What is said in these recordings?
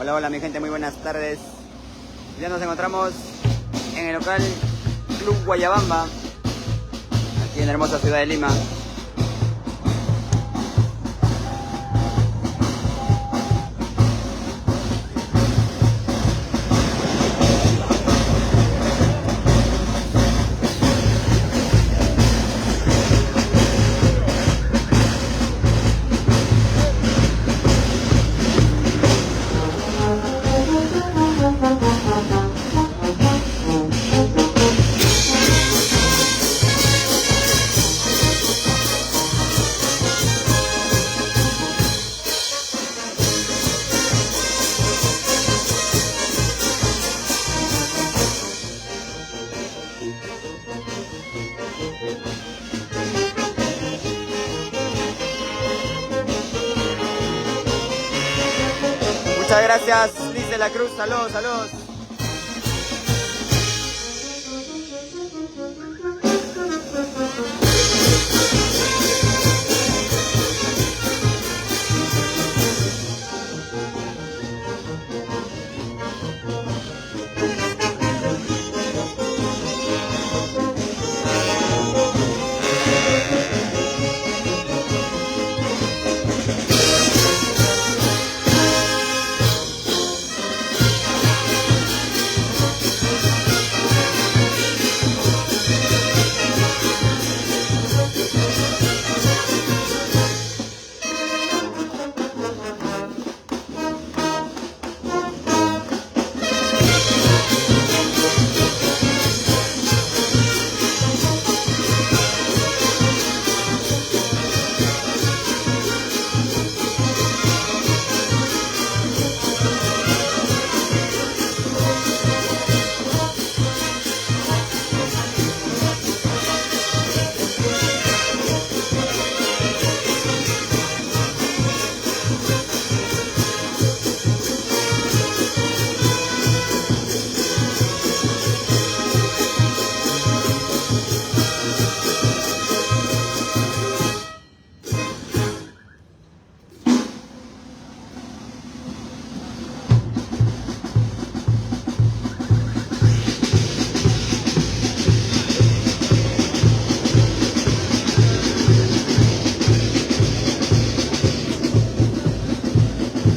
Hola, hola mi gente, muy buenas tardes. Ya nos encontramos en el local Club Guayabamba, aquí en la hermosa ciudad de Lima. Muchas gracias, Liz de la Cruz. Saludos, saludos.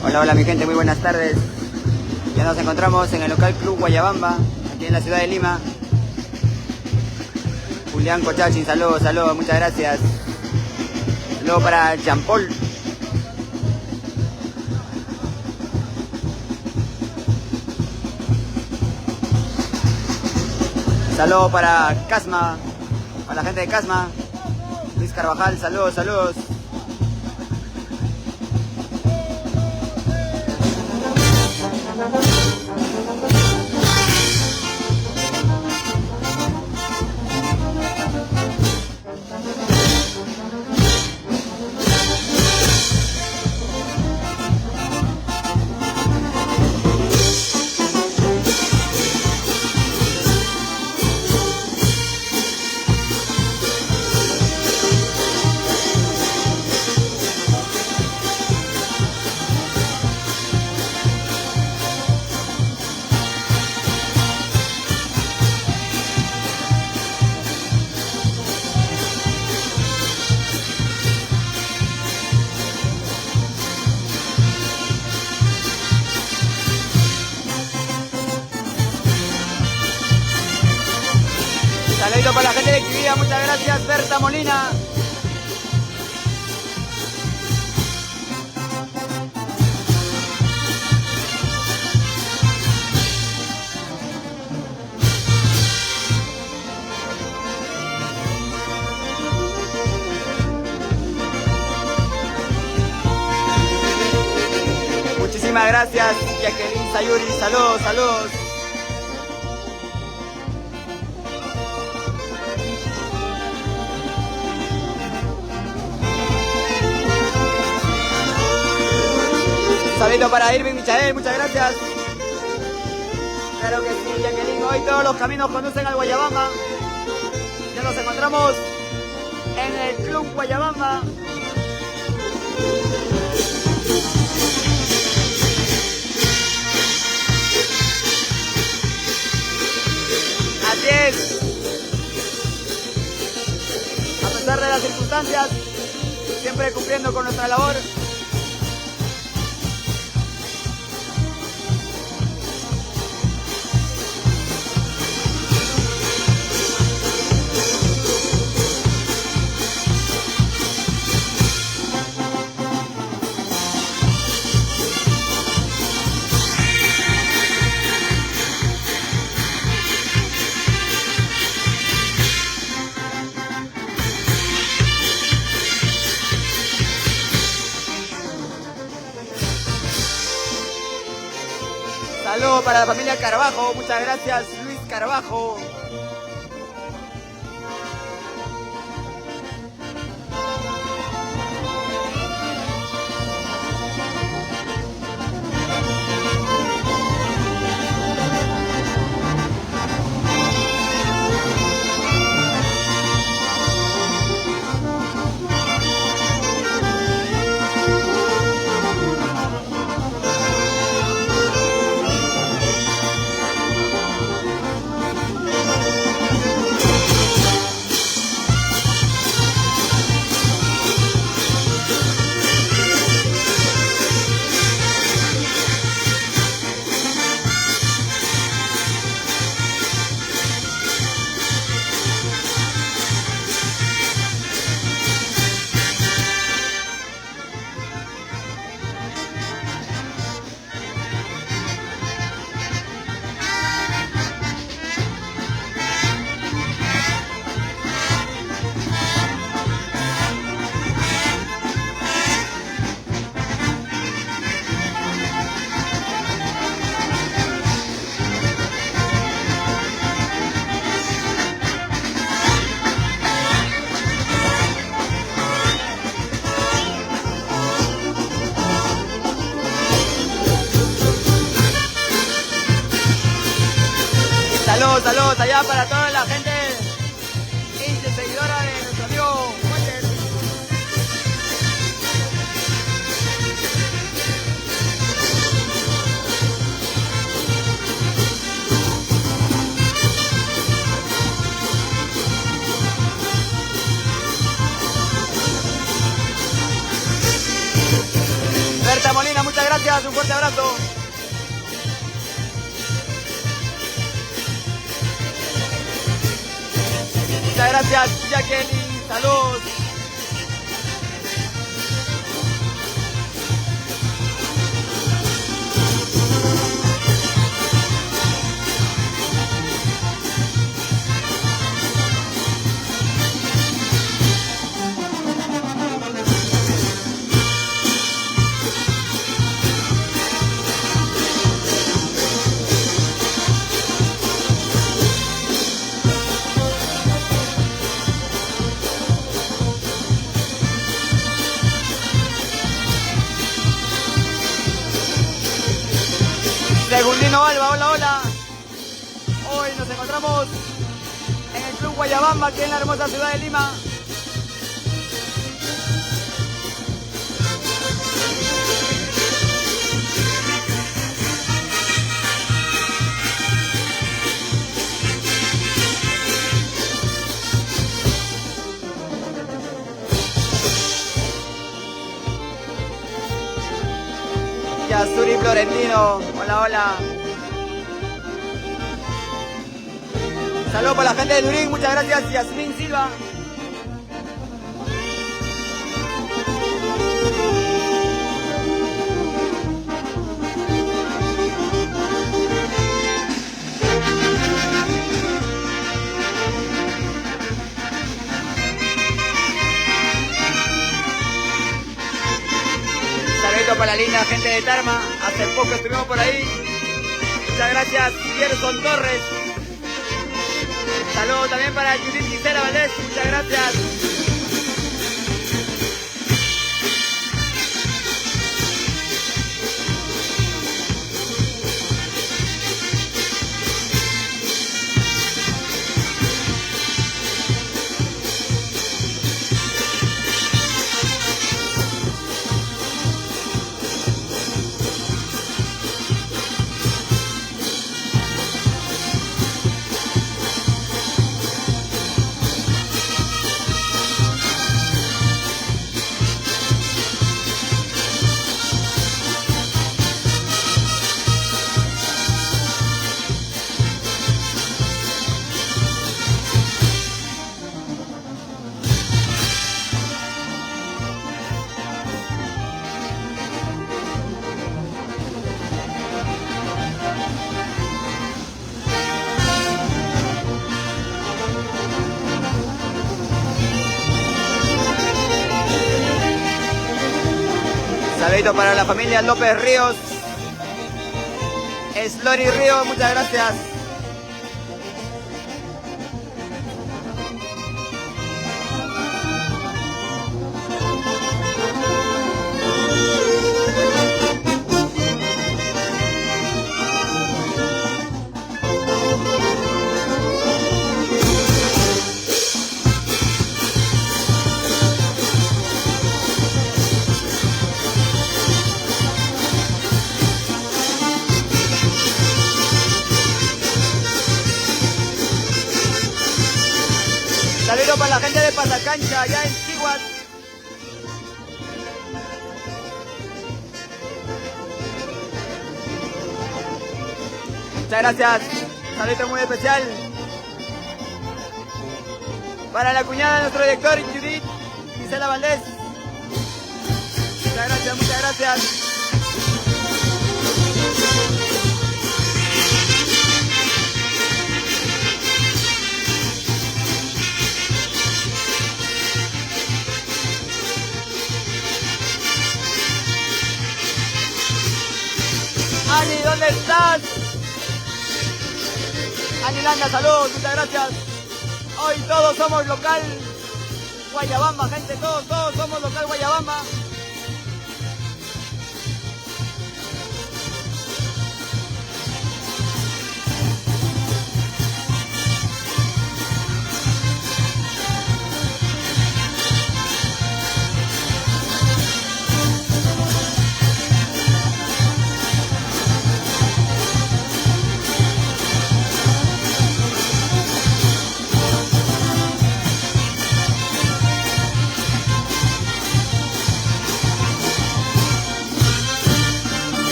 Hola, hola mi gente, muy buenas tardes. Ya nos encontramos en el local Club Guayabamba, aquí en la ciudad de Lima. Julián Cochachin, saludos, saludos, muchas gracias. Saludos para Champol. Saludos para Casma, para la gente de Casma. Luis Carvajal, saludos, saludos. Saludito para la gente de Quivía, muchas gracias, Berta Molina. Muchísimas gracias, Jacqueline Sayuri, saludos, saludos. Saludito para Irving Michael, muchas gracias. Claro que sí, Jacqueline, hoy todos los caminos conducen al Guayabamba. Ya nos encontramos en el Club Guayabamba. circunstancias, siempre cumpliendo con nuestra labor. Saludos para la familia Carbajo, muchas gracias Luis Carbajo. Saludos allá para toda la gente hincha seguidora de nuestro amigo Walter. Berta Molina, muchas gracias, un fuerte abrazo. Muchas gracias, Jacqueline. Saludos. Segundino Alba, hola, hola. Hoy nos encontramos en el Club Guayabamba, aquí en la hermosa ciudad de Lima. Yasuri Florentino, hola, hola. Saludos para la gente de Durín, muchas gracias, Yasmín Silva. Para la linda gente de Tarma, hace poco estuvimos por ahí. Muchas gracias, Gerson Torres. Saludos también para Judith Gisela Valdés, muchas gracias. Saludito para la familia López Ríos. Slori Río, muchas gracias. Saludos para la gente de Pasacancha, allá en Chihuahua. Muchas gracias. Saludo muy especial para la cuñada de nuestro director, Judith Gisela Valdés. Muchas gracias, muchas gracias. Ani, ¿dónde estás? Ani Landa, saludos, muchas gracias. Hoy todos somos local Guayabamba, gente, todos somos local Guayabamba.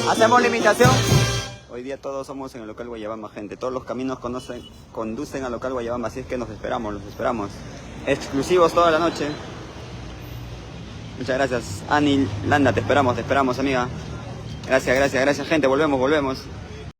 Hacemos limitación. Hoy día todos somos en el local Guayabamba, gente. Todos los caminos conducen al local Guayabamba, así es que los esperamos. Exclusivos toda la noche. Muchas gracias. Ani Landa, te esperamos, amiga. Gracias, gente. Volvemos.